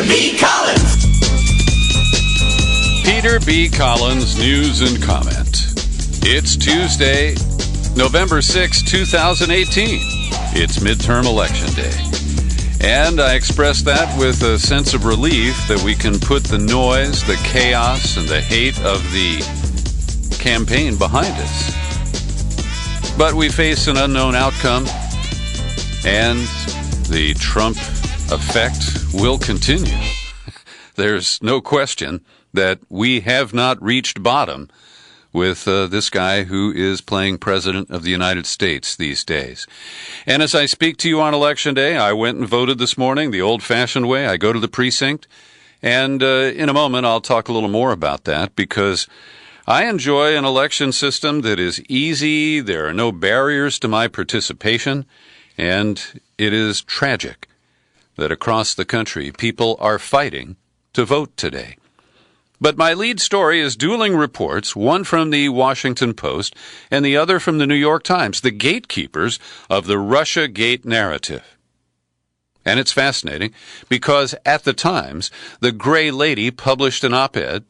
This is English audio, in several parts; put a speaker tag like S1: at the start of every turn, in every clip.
S1: B. Collins.
S2: Peter B. Collins, news and comment. It's Tuesday, November 6, 2018. It's midterm election day. And I express that with a sense of relief that we can put the noise, the chaos, and the hate of the campaign behind us. But we face an unknown outcome, and the Trump effect will continue. There's no question that we have not reached bottom with this guy who is playing President of the United States these days. And as I speak to you on Election Day, I went and voted this morning the old-fashioned way. I go to the precinct, and in a moment I'll talk a little more about that, because I enjoy an election system that is easy, there are no barriers to my participation, and it is tragic that across the country people are fighting to vote today. But my lead story is dueling reports, one from the Washington Post and the other from the New York Times, the gatekeepers of the Russiagate narrative. And it's fascinating because at the Times, the Gray Lady published an op-ed.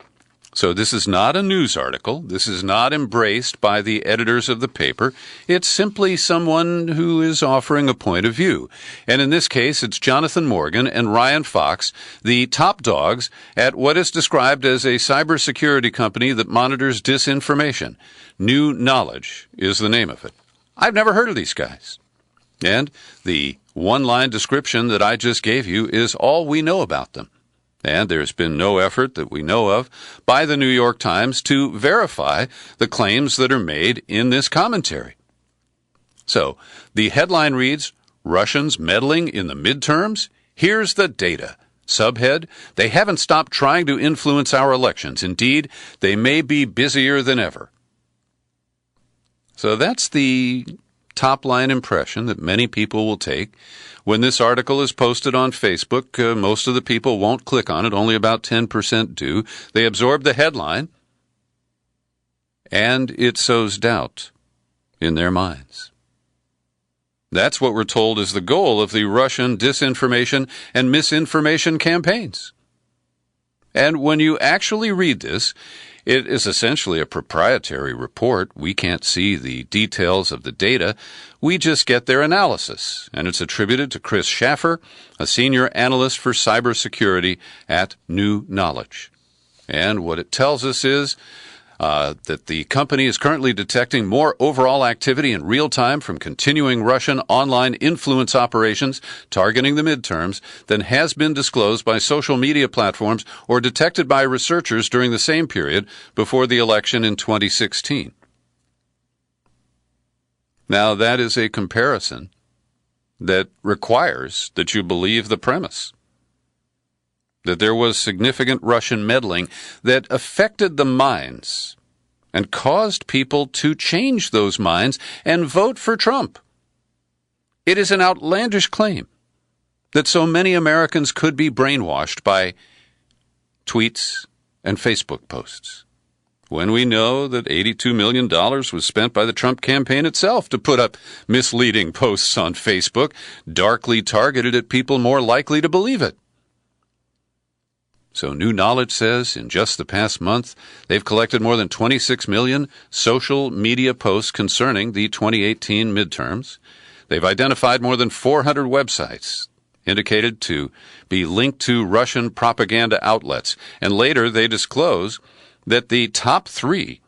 S2: So this is not a news article. This is not embraced by the editors of the paper. It's simply someone who is offering a point of view. And in this case, it's Jonathan Morgan and Ryan Fox, the top dogs at what is described as a cybersecurity company that monitors disinformation. New Knowledge is the name of it. I've never heard of these guys. And the one-line description that I just gave you is all we know about them. And there's been no effort that we know of by the New York Times to verify the claims that are made in this commentary. So, the headline reads, Russians meddling in the midterms? Here's the data. Subhead, they haven't stopped trying to influence our elections. Indeed, they may be busier than ever. So that's the top-line impression that many people will take. When this article is posted on Facebook, most of the people won't click on it. Only about 10% do. They absorb the headline, and it sows doubt in their minds. That's what we're told is the goal of the Russian disinformation and misinformation campaigns. And when you actually read this, it is essentially a proprietary report. We can't see the details of the data. We just get their analysis, and it's attributed to Chris Schaffer, a senior analyst for cybersecurity at New Knowledge. And what it tells us is that the company is currently detecting more overall activity in real time from continuing Russian online influence operations targeting the midterms than has been disclosed by social media platforms or detected by researchers during the same period before the election in 2016. Now, that is a comparison that requires that you believe the premise that there was significant Russian meddling that affected the minds and caused people to change those minds and vote for Trump. It is an outlandish claim that so many Americans could be brainwashed by tweets and Facebook posts, when we know that $82 million was spent by the Trump campaign itself to put up misleading posts on Facebook, darkly targeted at people more likely to believe it. So New Knowledge says in just the past month, they've collected more than 26 million social media posts concerning the 2018 midterms. They've identified more than 400 websites indicated to be linked to Russian propaganda outlets. And later they disclose that the top 3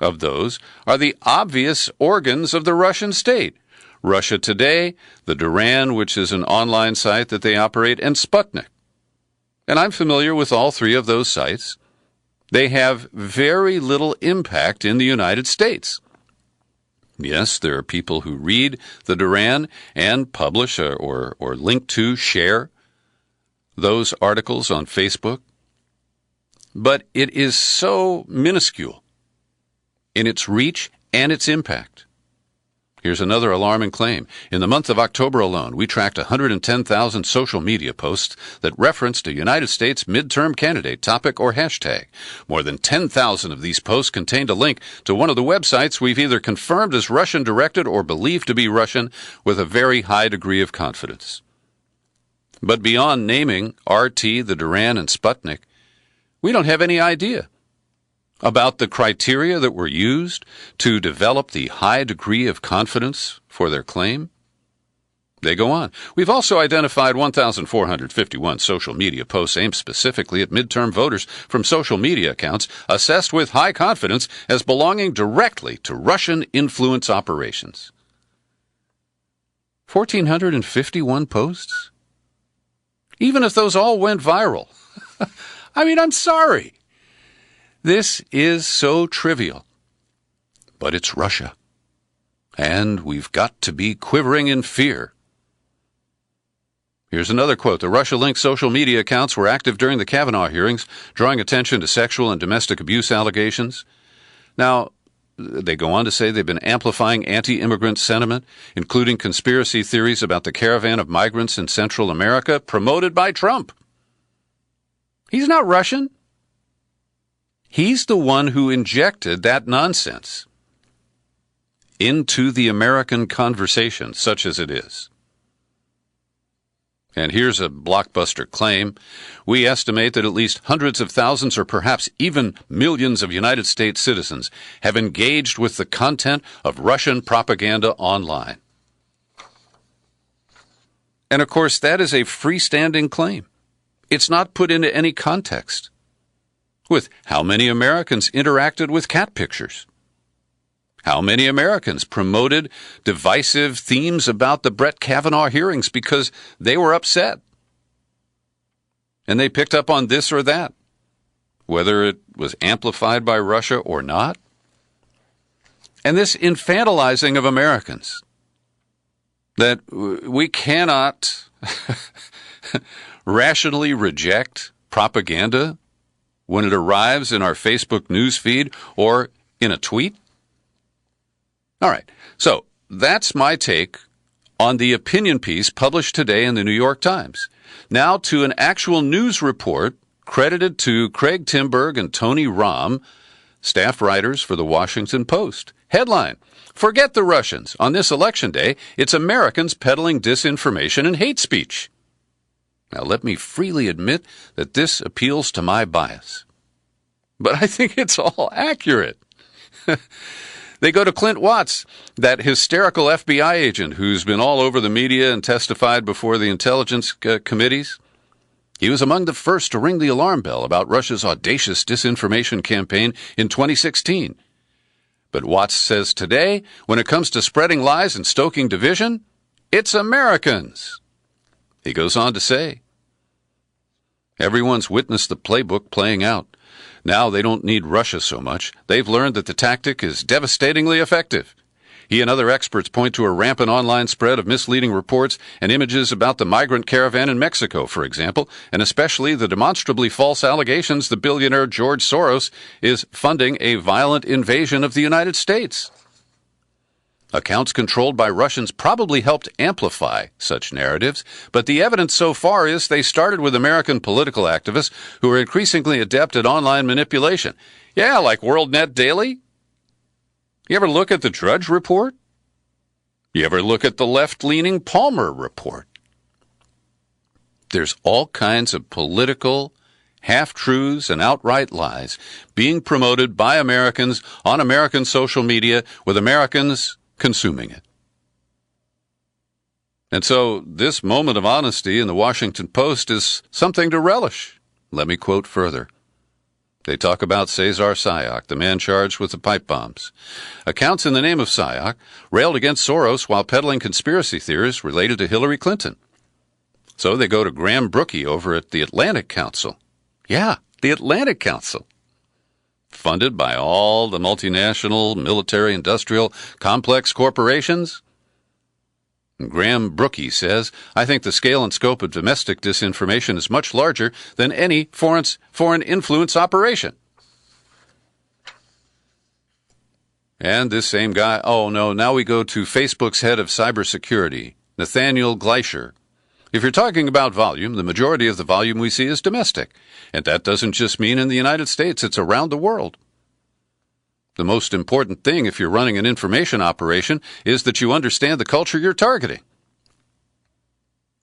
S2: of those are the obvious organs of the Russian state. Russia Today, the Duran, which is an online site that they operate, and Sputnik. And I'm familiar with all 3 of those sites. They have very little impact in the United States. Yes, there are people who read the Duran and publish or link to, share those articles on Facebook. But it is so minuscule in its reach and its impact. Here's another alarming claim. In the month of October alone, we tracked 110,000 social media posts that referenced a United States midterm candidate, topic, or hashtag. More than 10,000 of these posts contained a link to one of the websites we've either confirmed as Russian-directed or believed to be Russian with a very high degree of confidence. But beyond naming RT, the Duran, and Sputnik, we don't have any idea about the criteria that were used to develop the high degree of confidence for their claim. They go on. We've also identified 1,451 social media posts aimed specifically at midterm voters from social media accounts assessed with high confidence as belonging directly to Russian influence operations. 1,451 posts? Even if those all went viral. I mean, I'm sorry. This is so trivial. But it's Russia. And we've got to be quivering in fear. Here's another quote. The Russia-linked social media accounts were active during the Kavanaugh hearings, drawing attention to sexual and domestic abuse allegations. Now, they go on to say they've been amplifying anti-immigrant sentiment, including conspiracy theories about the caravan of migrants in Central America promoted by Trump. He's not Russian. He's the one who injected that nonsense into the American conversation, such as it is. And here's a blockbuster claim. We estimate that at least hundreds of thousands or perhaps even millions of United States citizens have engaged with the content of Russian propaganda online. And of course, that is a freestanding claim. It's not put into any context with how many Americans interacted with cat pictures. How many Americans promoted divisive themes about the Brett Kavanaugh hearings because they were upset? And they picked up on this or that, whether it was amplified by Russia or not. And this infantilizing of Americans, that we cannot rationally reject propaganda when it arrives in our Facebook news feed or in a tweet. All right, so that's my take on the opinion piece published today in the New York Times. Now to an actual news report credited to Craig Timberg and Tony Rahm, staff writers for the Washington Post. Headline, Forget the Russians. On this election day, it's Americans peddling disinformation and hate speech. Now let me freely admit that this appeals to my bias. But I think it's all accurate. They go to Clint Watts, that hysterical FBI agent who's been all over the media and testified before the intelligence committees. He was among the first to ring the alarm bell about Russia's audacious disinformation campaign in 2016. But Watts says today, when it comes to spreading lies and stoking division, it's Americans. He goes on to say, everyone's witnessed the playbook playing out. Now they don't need Russia so much. They've learned that the tactic is devastatingly effective. He and other experts point to a rampant online spread of misleading reports and images about the migrant caravan in Mexico, for example, and especially the demonstrably false allegations the billionaire George Soros is funding a violent invasion of the United States. Accounts controlled by Russians probably helped amplify such narratives, but the evidence so far is they started with American political activists who are increasingly adept at online manipulation. Yeah, like WorldNet Daily. You ever look at the Drudge Report? You ever look at the left-leaning Palmer Report? There's all kinds of political half-truths and outright lies being promoted by Americans on American social media with Americans consuming it. And so this moment of honesty in the Washington Post is something to relish. Let me quote further. They talk about Cesar Sayoc, the man charged with the pipe bombs. Accounts in the name of Sayoc railed against Soros while peddling conspiracy theories related to Hillary Clinton. So they go to Graham Brookie over at the Atlantic Council. Yeah, the Atlantic Council. Funded by all the multinational military-industrial complex corporations? Graham Brookie says, I think the scale and scope of domestic disinformation is much larger than any foreign influence operation. And this same guy, now we go to Facebook's head of cybersecurity, Nathaniel Gleicher. If you're talking about volume, the majority of the volume we see is domestic. And that doesn't just mean in the United States, it's around the world. The most important thing if you're running an information operation is that you understand the culture you're targeting.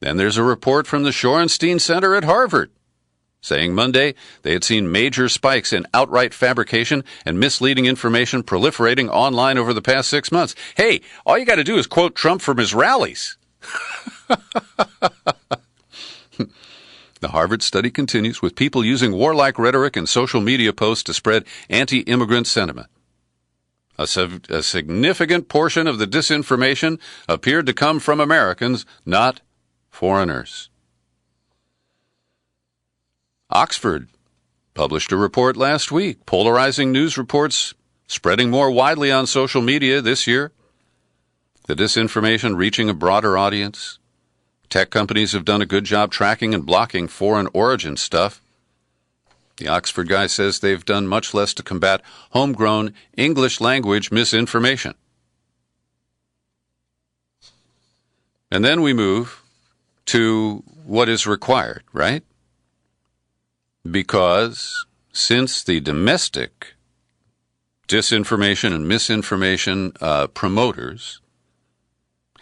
S2: Then there's a report from the Shorenstein Center at Harvard saying Monday they had seen major spikes in outright fabrication and misleading information proliferating online over the past 6 months. Hey, all you got to do is quote Trump from his rallies. The Harvard study continues with people using warlike rhetoric and social media posts to spread anti-immigrant sentiment. A significant portion of the disinformation appeared to come from Americans, not foreigners. Oxford published a report last week, polarizing news reports spreading more widely on social media this year. The disinformation reaching a broader audience. Tech companies have done a good job tracking and blocking foreign origin stuff. The Oxford guy says they've done much less to combat homegrown English language misinformation. And then we move to what is required, right? Because since the domestic disinformation and misinformation promoters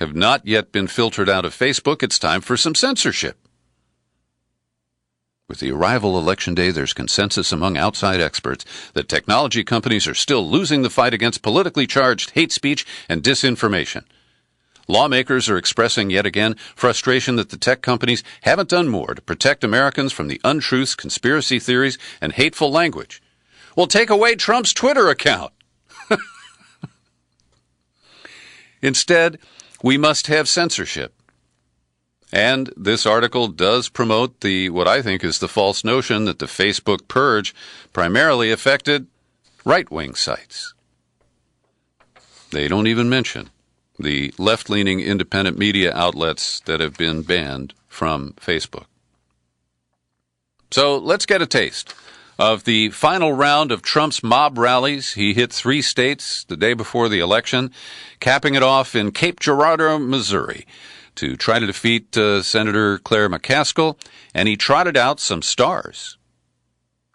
S2: have not yet been filtered out of Facebook, it's time for some censorship. With the arrival of Election Day, there's consensus among outside experts that technology companies are still losing the fight against politically charged hate speech and disinformation. Lawmakers are expressing yet again frustration that the tech companies haven't done more to protect Americans from the untruths, conspiracy theories, and hateful language. Well, take away Trump's Twitter account. Instead, we must have censorship. And this article does promote what I think is the false notion that the Facebook purge primarily affected right-wing sites. They don't even mention the left-leaning independent media outlets that have been banned from Facebook. So let's get a taste of the final round of Trump's mob rallies. He hit 3 states the day before the election, capping it off in Cape Girardeau, Missouri, to try to defeat Senator Claire McCaskill, and he trotted out some stars.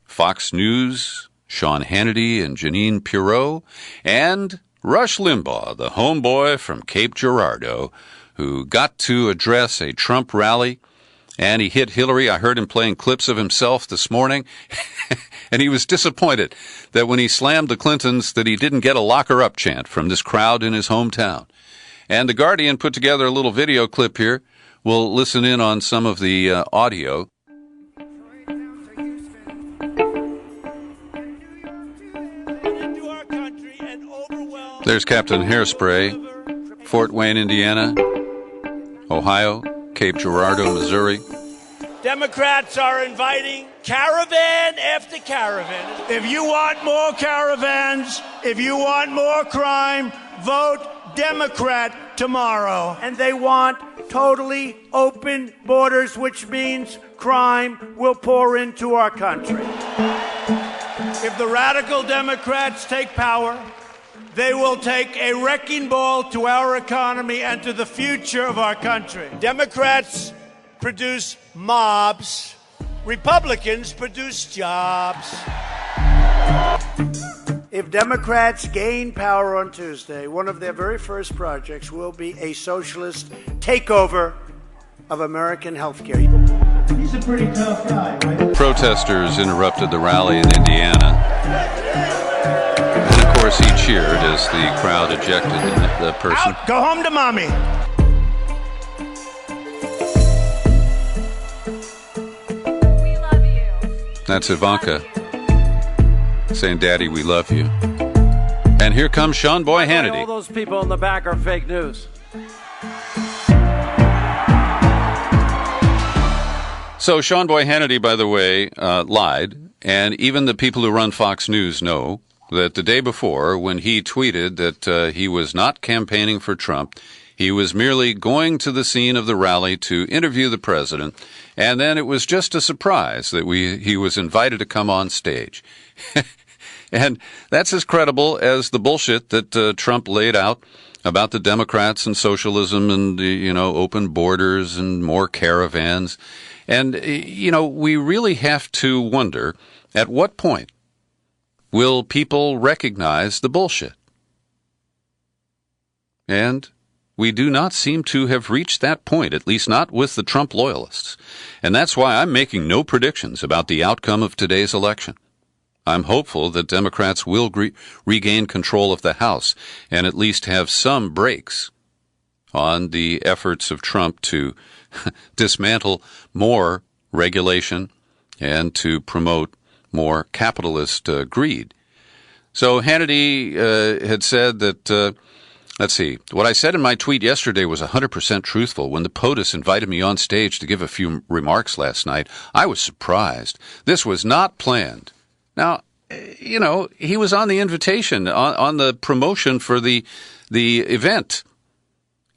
S2: Fox News, Sean Hannity and Jeanine Pirro, and Rush Limbaugh, the homeboy from Cape Girardeau, who got to address a Trump rally, and he hit Hillary. I heard him playing clips of himself this morning, and he was disappointed that when he slammed the Clintons that he didn't get a lock her up chant from this crowd in his hometown. And The Guardian put together a little video clip here. We'll listen in on some of the audio. There's Captain Hairspray, Fort Wayne, Indiana, Ohio, Cape Girardeau, Missouri.
S1: Democrats are inviting caravan after caravan. If you want more caravans, if you want more crime, vote Democrat tomorrow. And they want totally open borders, which means crime will pour into our country. If the radical Democrats take power, they will take a wrecking ball to our economy and to the future of our country. Democrats produce mobs. Republicans produce jobs. If Democrats gain power on Tuesday, one of their very first projects will be a socialist takeover of American health care. He's a pretty tough guy, right?
S2: Protesters interrupted the rally in Indiana. And of course, he cheered as the crowd ejected the person.
S1: Out, go home to mommy.
S3: We love you.
S2: That's Ivanka saying, "Daddy, we love you." And here comes Sean Boy Hannity.
S4: All those people in the back are fake news.
S2: So Sean Boy Hannity, by the way, lied, and even the people who run Fox News know that the day before, when he tweeted that he was not campaigning for Trump, he was merely going to the scene of the rally to interview the president, and then it was just a surprise that he was invited to come on stage. And that's as credible as the bullshit that Trump laid out about the Democrats and socialism and, open borders and more caravans. And, we really have to wonder, at what point will people recognize the bullshit? And we do not seem to have reached that point, at least not with the Trump loyalists. And that's why I'm making no predictions about the outcome of today's election. I'm hopeful that Democrats will regain control of the House and at least have some brakes on the efforts of Trump to dismantle more regulation and to promote more capitalist greed. So Hannity had said that, let's see, what I said in my tweet yesterday was 100% truthful. When the POTUS invited me on stage to give a few remarks last night, I was surprised. This was not planned. Now, you know, he was on the invitation, on the promotion for the event.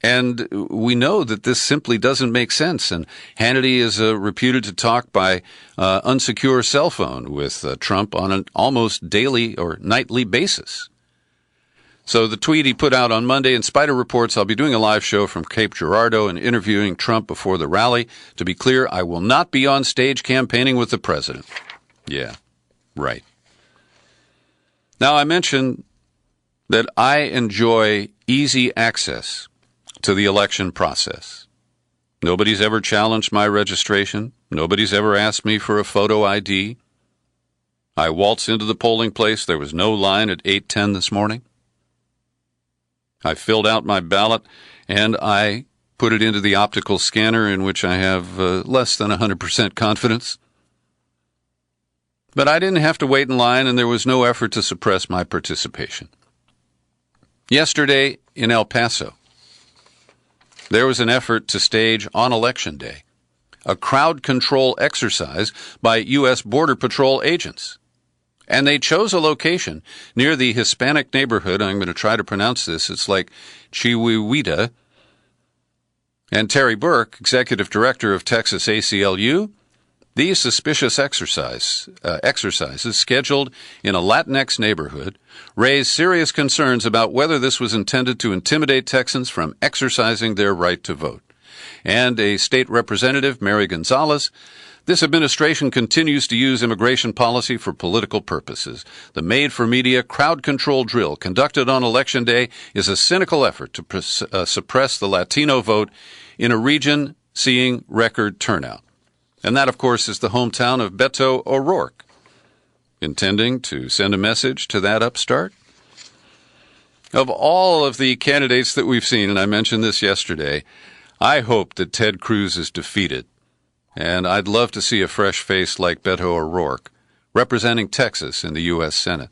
S2: And we know that this simply doesn't make sense. And Hannity is reputed to talk by unsecure cell phone with Trump on an almost daily or nightly basis. So the tweet he put out on Monday, in spite of reports, I'll be doing a live show from Cape Girardeau and interviewing Trump before the rally. To be clear, I will not be on stage campaigning with the president. Yeah, right. Now, I mentioned that I enjoy easy access to the election process. Nobody's ever challenged my registration. Nobody's ever asked me for a photo ID. I waltzed into the polling place. There was no line at 8:10 this morning. I filled out my ballot, and I put it into the optical scanner, in which I have less than 100% confidence. But I didn't have to wait in line, and there was no effort to suppress my participation. Yesterday in El Paso, there was an effort to stage on Election Day a crowd control exercise by U.S. Border Patrol agents. And they chose a location near the Hispanic neighborhood. I'm going to try to pronounce this. It's like Chihuahua. And Terry Burke, executive director of Texas ACLU, these suspicious exercises scheduled in a Latinx neighborhood raised serious concerns about whether this was intended to intimidate Texans from exercising their right to vote. And a state representative, Mary Gonzalez, this administration continues to use immigration policy for political purposes. The made-for-media crowd control drill conducted on Election Day is a cynical effort to suppress the Latino vote in a region seeing record turnout. And that, of course, is the hometown of Beto ORourke. Intending to send a message to that upstart? Of all of the candidates that we've seen, and I mentioned this yesterday, I hope that Ted Cruz is defeated. And I'd love to see a fresh face like Beto ORourke representing Texas in the U.S. Senate.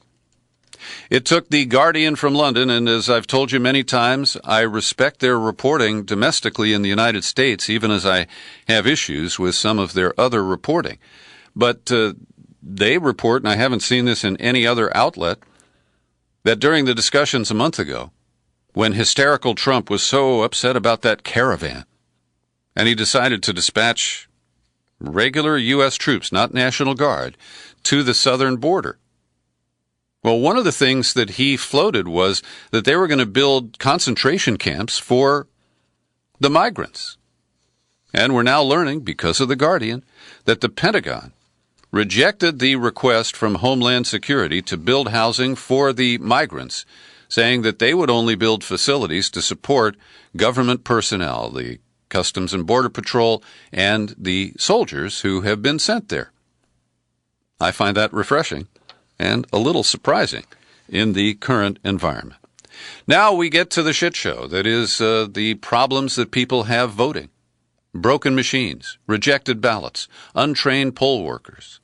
S2: It took The Guardian from London, and as I've told you many times, I respect their reporting domestically in the United States, even as I have issues with some of their other reporting. But they report, and I haven't seen this in any other outlet, that during the discussions a month ago, when hysterical Trump was so upset about that caravan, and he decided to dispatch regular U.S. troops, not National Guard, to the southern border. Well, one of the things that he floated was that they were going to build concentration camps for the migrants. And we're now learning, because of The Guardian, that the Pentagon rejected the request from Homeland Security to build housing for the migrants, saying that they would only build facilities to support government personnel, the Customs and Border Patrol, and the soldiers who have been sent there. I find that refreshing and a little surprising in the current environment. Now we get to the shit show that is the problems that people have voting. Broken machines, rejected ballots, untrained poll workers.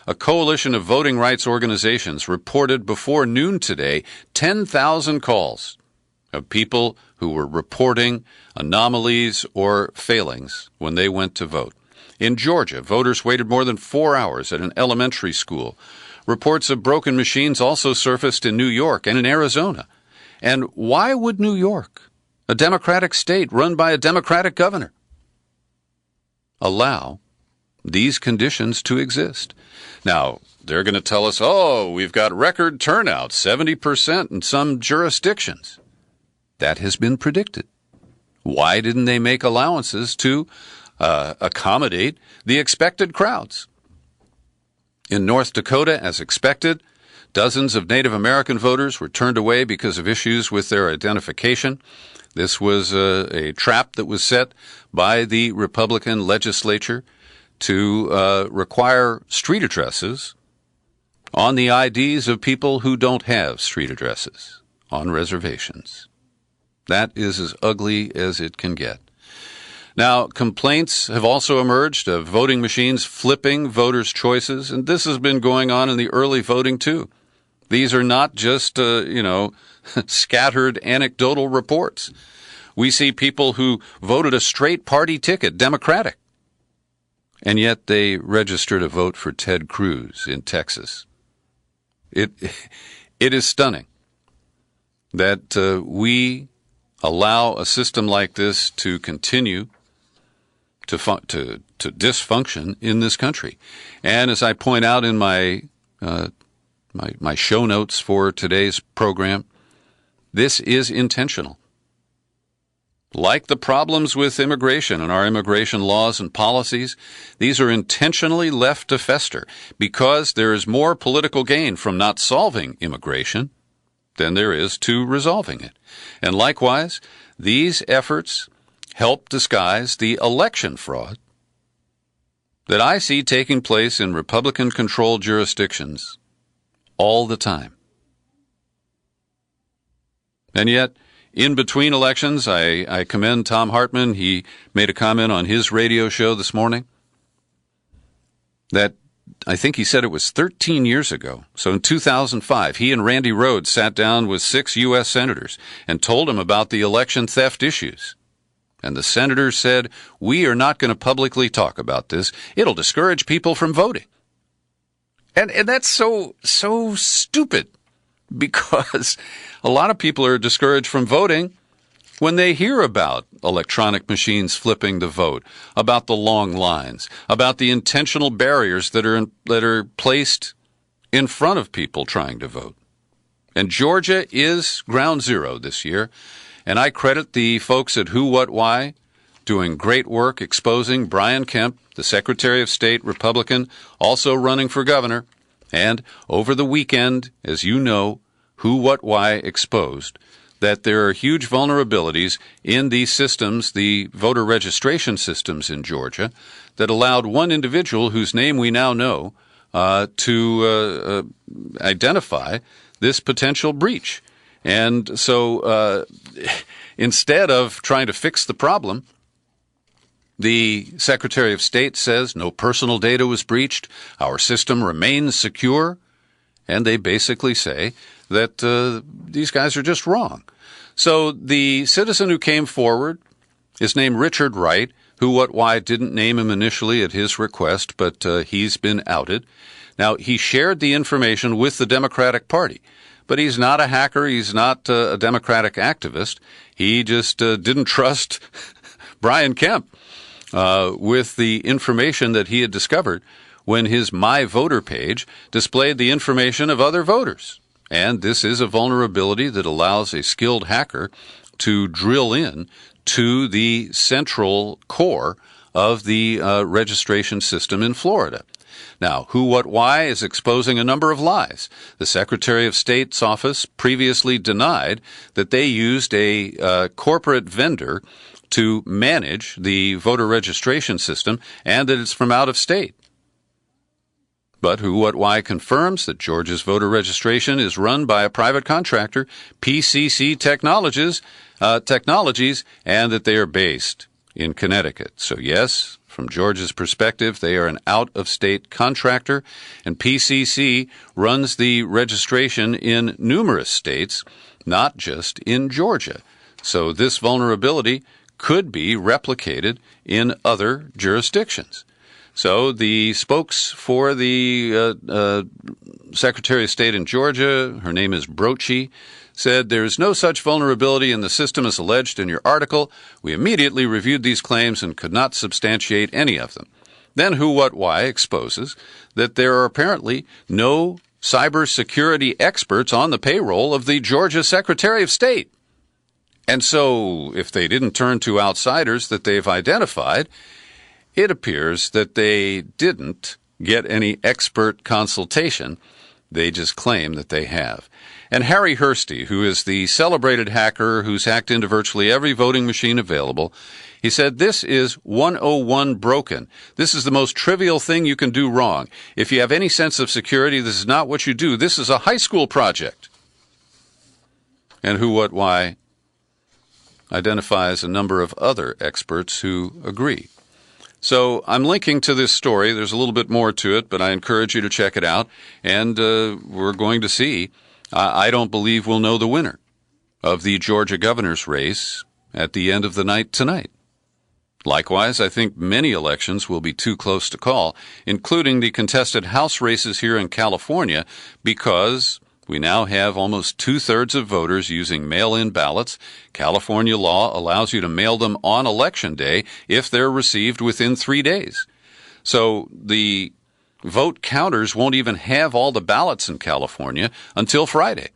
S2: A coalition of voting rights organizations reported before noon today 10,000 calls of people who were reporting anomalies or failings when they went to vote. In Georgia, voters waited more than 4 hours at an elementary school. Reports of broken machines also surfaced in New York and in Arizona. And why would New York, a Democratic state run by a Democratic governor, allow these conditions to exist? Now, they're going to tell us, oh, we've got record turnout, 70% in some jurisdictions. That has been predicted. Why didn't they make allowances to accommodate the expected crowds? In North Dakota, as expected, Dozens of Native American voters were turned away because of issues with their identification. This was a trap that was set by the Republican legislature to require street addresses on the IDs of people who don't have street addresses on reservations. That is as ugly as it can get. Now, complaints have also emerged of voting machines flipping voters' choices, and this has been going on in the early voting too. These are not just, scattered anecdotal reports. We see people who voted a straight party ticket, Democratic, and yet they registered a vote for Ted Cruz in Texas. It is stunning that we allow a system like this to continue to dysfunction in this country. And as I point out in my show notes for today's program, this is intentional. Like the problems with immigration and our immigration laws and policies, these are intentionally left to fester because there is more political gain from not solving immigration than there is to resolving it. And likewise, these efforts help disguise the election fraud that I see taking place in Republican-controlled jurisdictions all the time. And yet, in between elections, I commend Tom Hartman. He made a comment on his radio show this morning that I think he said it was 13 years ago. So in 2005, he and Randy Rhoads sat down with 6 U.S. senators and told them about the election theft issues. And the senators said, "We are not going to publicly talk about this. It'll discourage people from voting." And that's so stupid, because a lot of people are discouraged from voting when they hear about electronic machines flipping the vote, about the long lines, about the intentional barriers that are placed in front of people trying to vote. And Georgia is ground zero this year, and I credit the folks at WhoWhatWhy doing great work exposing Brian Kemp, the Secretary of State Republican, also running for governor. And over the weekend, as you know, WhoWhatWhy exposed that there are huge vulnerabilities in these systems, the voter registration systems in Georgia, that allowed one individual whose name we now know to identify this potential breach. And so instead of trying to fix the problem, the Secretary of State says no personal data was breached, our system remains secure, and they basically say that these guys are just wrong. So the citizen who came forward is named Richard Wright. WhoWhatWhy didn't name him initially at his request, but he's been outed. Now, he shared the information with the Democratic Party, but he's not a hacker. He's not a Democratic activist. He just didn't trust Brian Kemp with the information that he had discovered when his My Voter page displayed the information of other voters. And this is a vulnerability that allows a skilled hacker to drill in to the central core of the registration system in Florida. Now, WhoWhatWhy is exposing a number of lies. The Secretary of State's office previously denied that they used a corporate vendor to manage the voter registration system and that it's from out of state. But WhoWhatWhy confirms that Georgia's voter registration is run by a private contractor, PBC Technologies, and that they are based in Connecticut. So yes, from Georgia's perspective, they are an out-of-state contractor, and PBC runs the registration in numerous states, not just in Georgia. So this vulnerability could be replicated in other jurisdictions. So the spokes for the Secretary of State in Georgia, her name is Brochi, said there is no such vulnerability in the system as alleged in your article. We immediately reviewed these claims and could not substantiate any of them. Then WhoWhatWhy exposes that there are apparently no cybersecurity experts on the payroll of the Georgia Secretary of State. And so if they didn't turn to outsiders that they've identified, it appears that they didn't get any expert consultation They just claim that they have. And Harry Hursty, who is the celebrated hacker who's hacked into virtually every voting machine available, he said, this is 101 broken. This is the most trivial thing you can do wrong. If you have any sense of security, this is not what you do. This is a high school project. And WhoWhatWhy identifies a number of other experts who agree. So I'm linking to this story. There's a little bit more to it, but I encourage you to check it out. And we're going to see. I don't believe we'll know the winner of the Georgia governor's race at the end of the night tonight. Likewise, I think many elections will be too close to call, including the contested House races here in California, because we now have almost two-thirds of voters using mail-in ballots. California law allows you to mail them on Election Day if they're received within 3 days. So the vote counters won't even have all the ballots in California until Friday.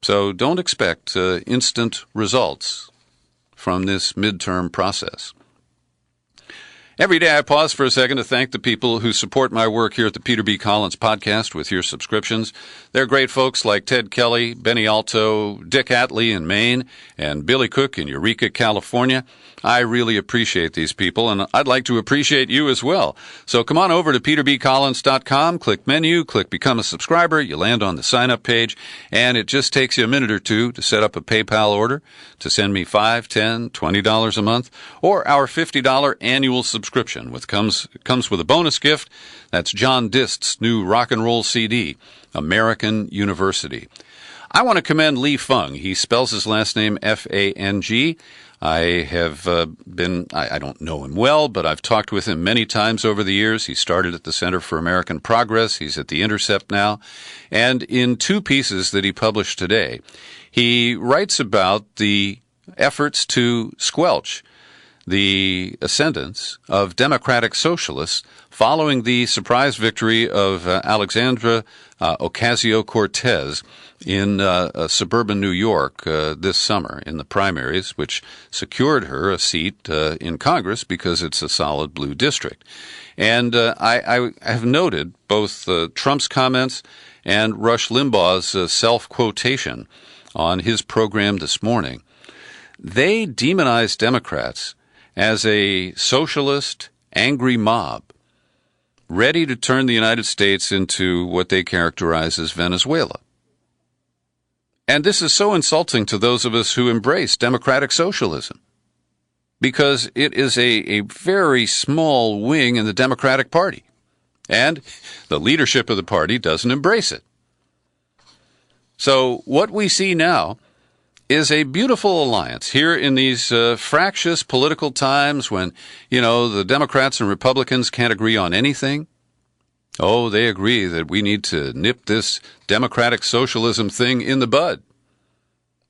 S2: So don't expect instant results from this midterm process. Every day I pause for a second to thank the people who support my work here at the Peter B. Collins Podcast with your subscriptions. They're great folks like Ted Kelly, Benny Alto, Dick Atley in Maine, and Billy Cook in Eureka, California. I really appreciate these people, and I'd like to appreciate you as well. So come on over to peterbcollins.com, click menu, click Become a Subscriber. You land on the sign-up page, and it just takes you a minute or two to set up a PayPal order to send me $5, $10, $20 a month, or our $50 annual subscription, which comes with a bonus gift. That's John Dist's new rock and roll CD, American University. I want to commend Lee Fung. He spells his last name F-A-N-G. I have I don't know him well, but I've talked with him many times over the years. He started at the Center for American Progress. He's at The Intercept now. And in two pieces that he published today, he writes about the efforts to squelch the ascendance of democratic socialists following the surprise victory of Alexandra Ocasio-Cortez in suburban New York this summer in the primaries, which secured her a seat in Congress because it's a solid blue district. And I have noted both Trump's comments and Rush Limbaugh's self-quotation on his program this morning. They demonize Democrats as a socialist, angry mob, ready to turn the United States into what they characterize as Venezuela. And this is so insulting to those of us who embrace democratic socialism, because it is a very small wing in the Democratic Party, and the leadership of the party doesn't embrace it. So what we see now is a beautiful alliance here in these fractious political times when, the Democrats and Republicans can't agree on anything. Oh, they agree that we need to nip this democratic socialism thing in the bud.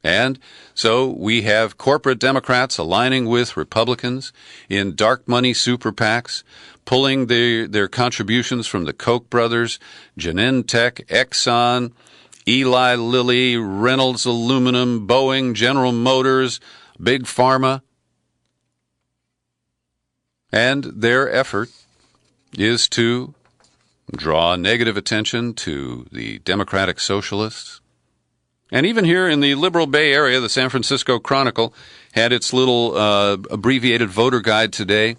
S2: And so we have corporate Democrats aligning with Republicans in dark money super PACs, pulling their contributions from the Koch brothers, Genentech, Exxon, Eli Lilly, Reynolds Aluminum, Boeing, General Motors, Big Pharma. And their effort is to draw negative attention to the democratic socialists. And even here in the liberal Bay Area, the San Francisco Chronicle had its little abbreviated voter guide today.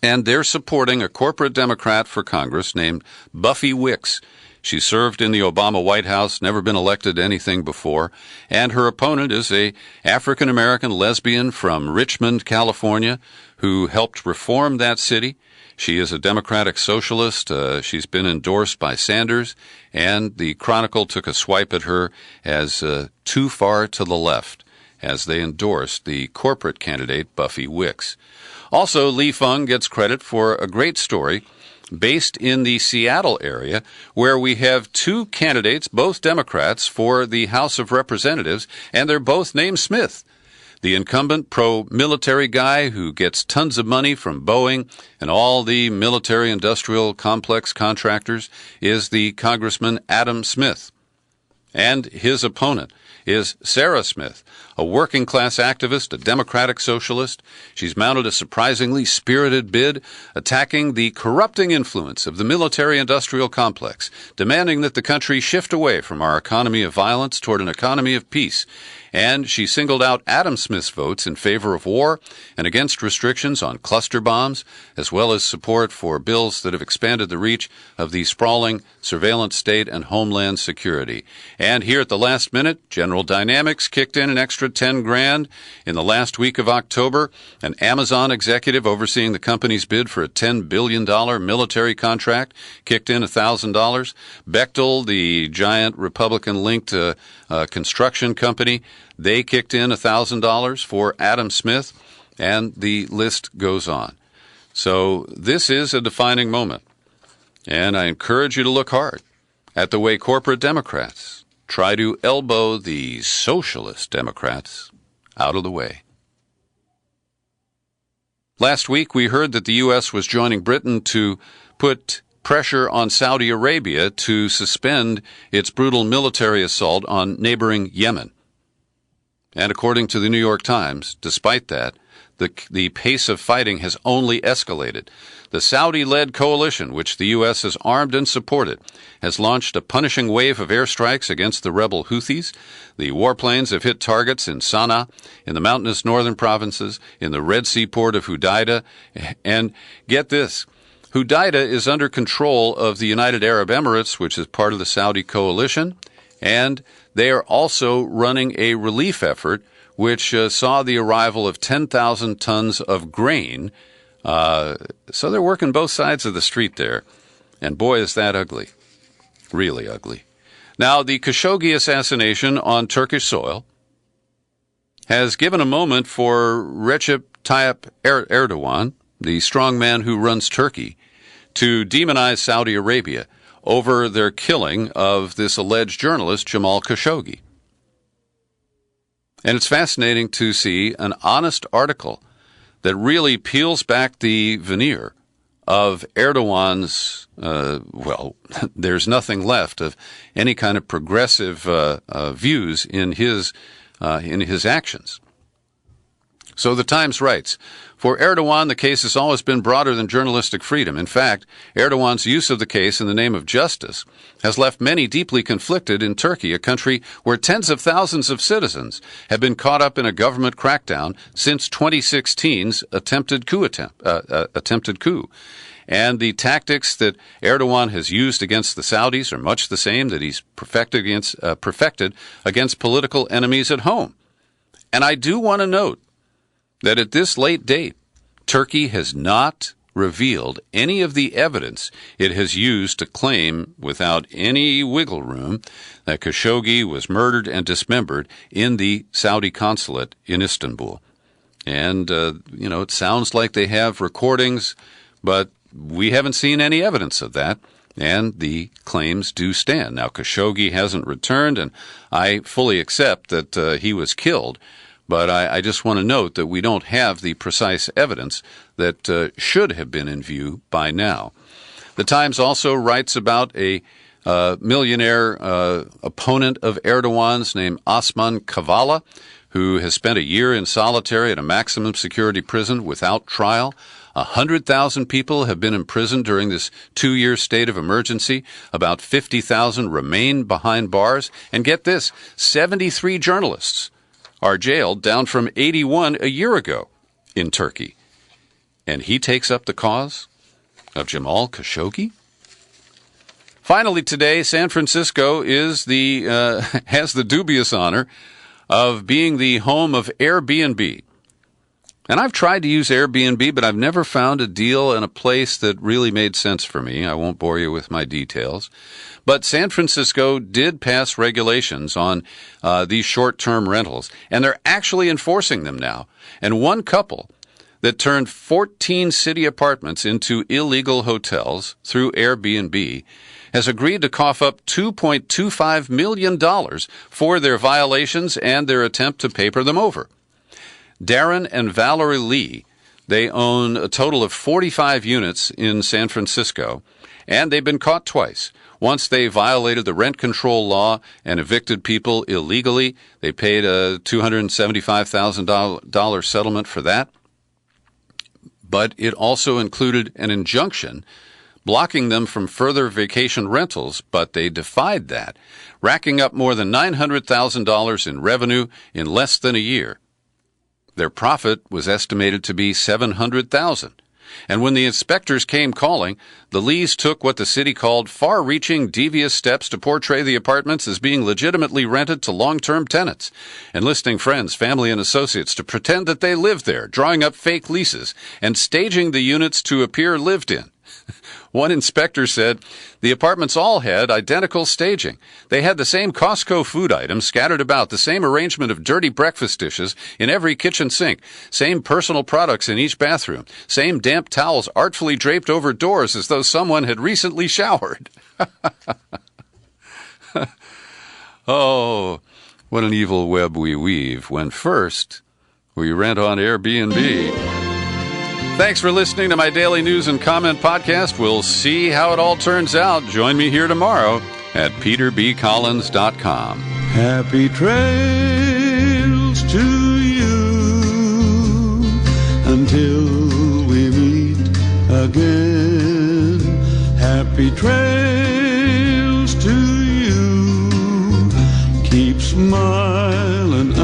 S2: And they're supporting a corporate Democrat for Congress named Buffy Wicks. She served in the Obama White House, never been elected to anything before, and her opponent is a African-American lesbian from Richmond, California, who helped reform that city. She is a democratic socialist. She's been endorsed by Sanders, and the Chronicle took a swipe at her as too far to the left, as they endorsed the corporate candidate Buffy Wicks. Also, Lee Fung gets credit for a great story based in the Seattle area, where we have two candidates, both Democrats, for the House of Representatives, and they're both named Smith. The incumbent pro-military guy who gets tons of money from Boeing and all the military-industrial complex contractors is the Congressman Adam Smith. And his opponent is Sarah Smith, a working-class activist, a democratic socialist. She's mounted a surprisingly spirited bid attacking the corrupting influence of the military-industrial complex, demanding that the country shift away from our economy of violence toward an economy of peace. And she singled out Adam Smith's votes in favor of war and against restrictions on cluster bombs, as well as support for bills that have expanded the reach of the sprawling surveillance state and homeland security. And here at the last minute, General Dynamics kicked in an extra $10,000 in the last week of October. An Amazon executive overseeing the company's bid for a $10 billion military contract kicked in $1,000. Bechtel, the giant Republican-linked construction company, they kicked in $1,000 for Adam Smith, and the list goes on. So this is a defining moment, and I encourage you to look hard at the way corporate Democrats try to elbow the socialist Democrats out of the way. Last week, we heard that the U.S. was joining Britain to put pressure on Saudi Arabia to suspend its brutal military assault on neighboring Yemen. And according to the New York Times, despite that, the pace of fighting has only escalated. The Saudi-led coalition, which the U.S. has armed and supported, has launched a punishing wave of airstrikes against the rebel Houthis. The warplanes have hit targets in Sana'a, in the mountainous northern provinces, in the Red Sea port of Hudaida. And get this, Hudaida is under control of the United Arab Emirates, which is part of the Saudi coalition, and they are also running a relief effort which saw the arrival of 10,000 tons of grain. So they're working both sides of the street there. And boy, is that ugly. Really ugly. Now, the Khashoggi assassination on Turkish soil has given a moment for Recep Tayyip Erdogan, the strongman who runs Turkey, to demonize Saudi Arabia over their killing of this alleged journalist, Jamal Khashoggi. And it's fascinating to see an honest article that really peels back the veneer of Erdogan's, there's nothing left of any kind of progressive views in his actions. So the Times writes, for Erdogan, the case has always been broader than journalistic freedom. In fact, Erdogan's use of the case in the name of justice has left many deeply conflicted in Turkey, a country where tens of thousands of citizens have been caught up in a government crackdown since 2016's attempted coup. And the tactics that Erdogan has used against the Saudis are much the same that he's perfected against political enemies at home. And I do want to note that at this late date, Turkey has not revealed any of the evidence it has used to claim, without any wiggle room, that Khashoggi was murdered and dismembered in the Saudi consulate in Istanbul. And, it sounds like they have recordings, but we haven't seen any evidence of that, and the claims do stand. Now, Khashoggi hasn't returned, and I fully accept that he was killed. But I just want to note that we don't have the precise evidence that should have been in view by now. The Times also writes about a millionaire opponent of Erdogan's named Osman Kavala, who has spent a year in solitary at a maximum security prison without trial. 100,000 people have been imprisoned during this 2-year state of emergency. About 50,000 remain behind bars. And get this, 73 journalists are jailed, down from 81 a year ago in Turkey. And he takes up the cause of Jamal Khashoggi? Finally today, San Francisco has the dubious honor of being the home of Airbnb. And I've tried to use Airbnb, but I've never found a deal in a place that really made sense for me. I won't bore you with my details. But San Francisco did pass regulations on these short-term rentals, and they're actually enforcing them now. And one couple that turned 14 city apartments into illegal hotels through Airbnb has agreed to cough up $2.25 million for their violations and their attempt to paper them over. Darren and Valerie Lee They own a total of 45 units in San Francisco, and they've been caught twice. Once they violated the rent control law and evicted people illegally. They paid a $275,000 settlement for that. But it also included an injunction blocking them from further vacation rentals, but they defied that, racking up more than $900,000 in revenue in less than a year. Their profit was estimated to be $700,000. And when the inspectors came calling, the Lees took what the city called far-reaching, devious steps to portray the apartments as being legitimately rented to long-term tenants, enlisting friends, family, and associates to pretend that they lived there, drawing up fake leases, and staging the units to appear lived in. One inspector said the apartments all had identical staging. They had the same Costco food items scattered about, the same arrangement of dirty breakfast dishes in every kitchen sink, same personal products in each bathroom, same damp towels artfully draped over doors as though someone had recently showered. Oh, what an evil web we weave when first we rent on Airbnb. Thanks for listening to my daily news and comment podcast. We'll see how it all turns out. Join me here tomorrow at peterbcollins.com.
S5: Happy trails to you until we meet again. Happy trails to you. Keep smiling